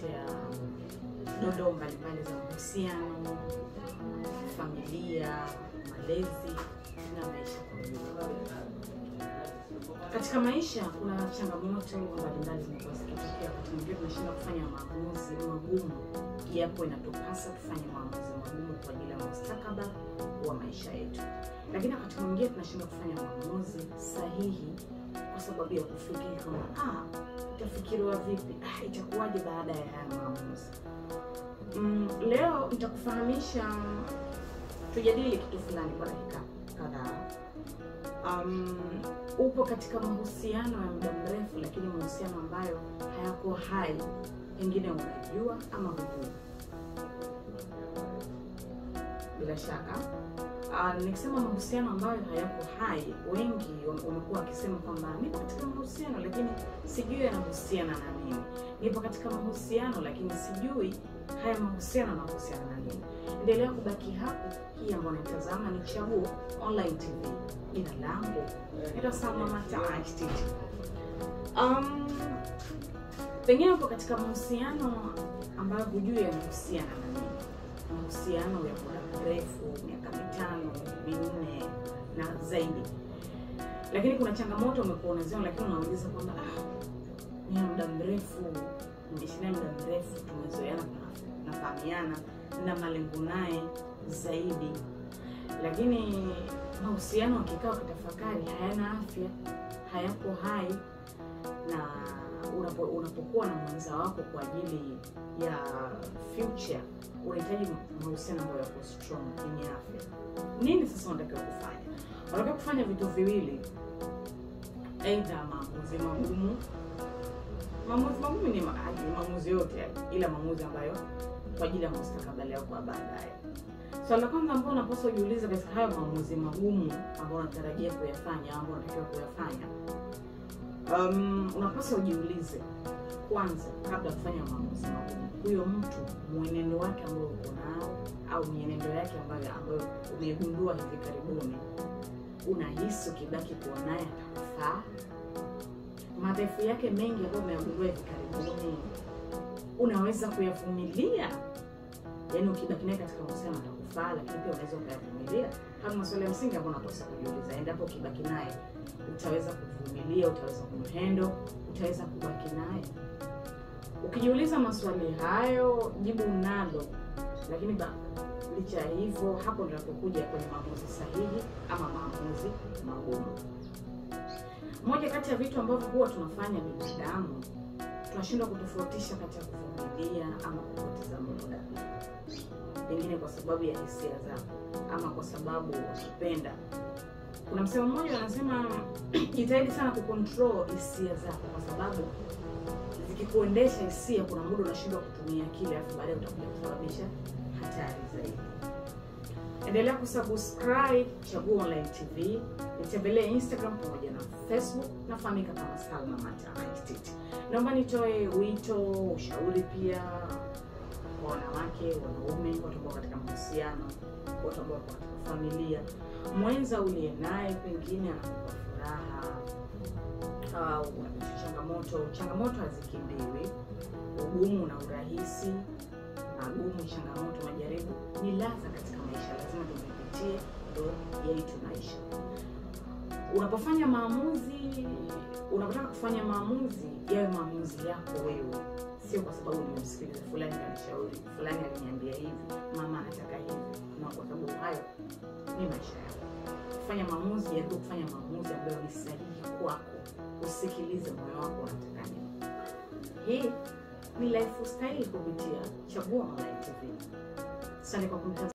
kukuletea dondoo mbalimbali za mahusiano, familia, malezi na maisha kwa ujumla. Katika maisha kuna changamoto mbalimbali zinazotokea. Wakati mwingine tunashinda kufanya maamuzi magumu, japo inatupasa tufanye maamuzi magumu kwa ajili ya mustakabali wa maisha yetu. Lakini wakati mwingine tunashinda kufanya maamuzi sahihi kwa sababu ya kufikiri kama utafikiriwa vipi, itakuwaje baada ya haya maamuzi. Leo nitakufahamisha, tujadili kitu fulani kwa dakika kadhaa. Upo katika mahusiano ya muda mrefu, lakini mahusiano ambayo hayako hai, pengine unajua ama hujui. Bila shaka nikisema mahusiano ambayo hayako hai, wengi wamekuwa wakisema kwamba nipo katika mahusiano lakini sijui yanahusiana na nini. Nipo katika mahusiano lakini sijui haya mahusiano yanahusiana na nini. Endelea kubaki hapo. Hii ambayo unatazama ni Chaguo Online TV. Jina langu ni Salma Mata. Pengine upo katika mahusiano ambayo hujui yanahusiana na nini. Mahusiano ya muda mrefu, miaka 5, 4 na zaidi. Lakini kuna changamoto umekuwa unaziona, lakini unauliza kwamba ni muda mrefu, nimeshina muda mrefu, tumezoeana, tunafahamiana na malengo naye zaidi. Lakini mahusiano ukikaa ukitafakari hayana afya, hayapo hai, na unapokuwa na mwenza wako kwa ajili ya future, unahitaji mahusiano ambayo yako strong, yenye afya. Nini sasa unatakiwa kufanya? Unatakiwa kufanya vitu viwili. Aidha maamuzi magumu. Maamuzi magumu ni maamuzi yote, ila maamuzi ambayo kwa ajili ya mustakabali wako baadaye. Swali la kwanza ambalo unapaswa kujiuliza katika hayo maamuzi magumu ambayo unatarajia kuyafanya, ambayo unatakiwa kuyafanya, unapaswa ujiulize kwanza, kabla ya kufanya maamuzi magumu, huyo mtu mwenendo wake ambao uko nao au mienendo yake ambayo umegundua hivi karibuni, unahisi ukibaki kuwa naye atakufaa? Madhaifu yake mengi ambayo umegundua hivi karibuni, unaweza kuyavumilia? Yaani ukibaki naye katika mahusiano atakufaa, lakini pia unaweza kuyavumilia? Kama maswali ya msingi ambayo unapaswa kujiuliza. Endapo ukibaki naye, utaweza kuvumilia, utaweza kumhandle, utaweza kubaki naye? Ukijiuliza maswali hayo, jibu unalo. Lakini licha hivyo, hapo ndio tunapokuja kwenye maamuzi sahihi ama maamuzi magumu. Moja kati ya vitu ambavyo huwa tunafanya binadamu, tunashindwa kutofautisha kati ya kuvumilia ama kupoteza muda. Pengine kwa sababu ya hisia zako ama kwa sababu ukipenda. Kuna msemo mmoja anasema jitahidi sana kucontrol hisia zako, kwa sababu zikikuendesha hisia, kuna muda unashindwa kutumia akili, afu baadaye utakuja kusababisha hatari zaidi. Endelea kusubscribe Chaguo Online TV. Nitembelee Instagram pamoja na Facebook, nafahamika kama Salma Mata. Naomba nitoe wito, ushauri pia kwa wanawake, wanaume, watu ambao katika mahusiano, watu ambao katika familia. Mwenza uliye naye pengine anakupa furaha au changamoto hazikimbiwi. Ugumu na urahisi, magumu, changamoto, majaribu ni ladha katika maisha, lazima tupitie ndio yetu maisha. Unapofanya maamuzi, unapotaka kufanya maamuzi, yawe maamuzi yako wewe. Sio kwa sababu nimemsikiliza fulani anishauri, fulani aliniambia hivi, mama anataka hivi. Na kwa sababu hayo ni maisha yako. Kufanya maamuzi, jaribu kufanya maamuzi ambayo ni sahihi kwako. Usikilize moyo wako unataka nini. Hii ni lifestyle kupitia Chaguo Online TV. Asante kwa kumtazama.